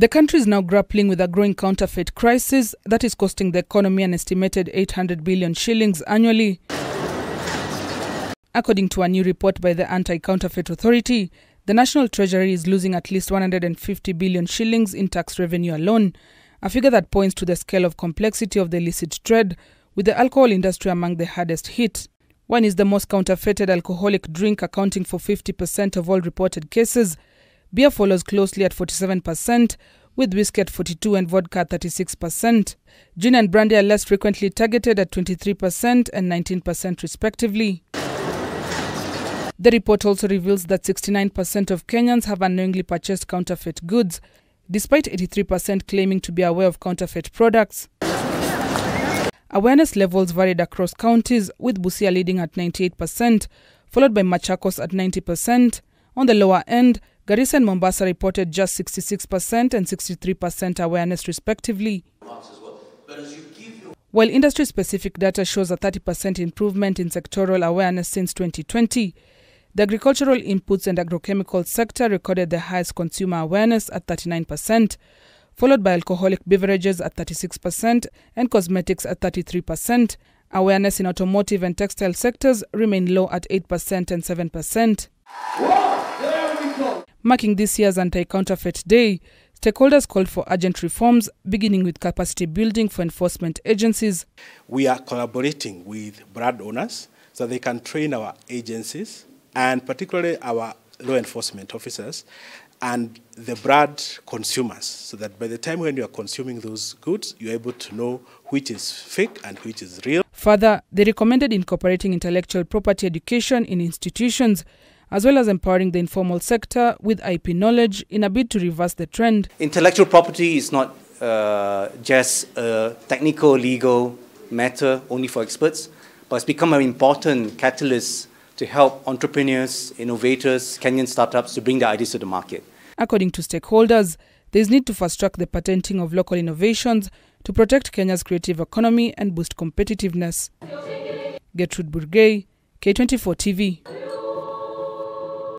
The country is now grappling with a growing counterfeit crisis that is costing the economy an estimated 800 billion shillings annually. According to a new report by the Anti-Counterfeit Authority, the National Treasury is losing at least 150 billion shillings in tax revenue alone, a figure that points to the scale of complexity of the illicit trade, with the alcohol industry among the hardest hit. Wine is the most counterfeited alcoholic drink, accounting for 50% of all reported cases. Beer follows closely at 47%, with whiskey at 42% and vodka at 36%. Gin and brandy are less frequently targeted at 23% and 19% respectively. The report also reveals that 69% of Kenyans have unknowingly purchased counterfeit goods, despite 83% claiming to be aware of counterfeit products. Awareness levels varied across counties, with Busia leading at 98%, followed by Machakos at 90%. On the lower end, Garissa and Mombasa reported just 66% and 63% awareness respectively. While industry-specific data shows a 30% improvement in sectoral awareness since 2020, the agricultural inputs and agrochemical sector recorded the highest consumer awareness at 39%, followed by alcoholic beverages at 36% and cosmetics at 33%. Awareness in automotive and textile sectors remain low at 8% and 7%. Marking this year's Anti-Counterfeit Day, stakeholders called for urgent reforms, beginning with capacity building for enforcement agencies. We are collaborating with brand owners so they can train our agencies, and particularly our law enforcement officers and the brand consumers, so that by the time when you are consuming those goods, you're able to know which is fake and which is real. Further, they recommended incorporating intellectual property education in institutions, as well as empowering the informal sector with IP knowledge in a bid to reverse the trend. Intellectual property is not just a technical, legal matter only for experts, but it's become an important catalyst to help entrepreneurs, innovators, Kenyan startups to bring their ideas to the market. According to stakeholders, there is need to fast-track the patenting of local innovations to protect Kenya's creative economy and boost competitiveness. Gertrude Burgay, K24 TV.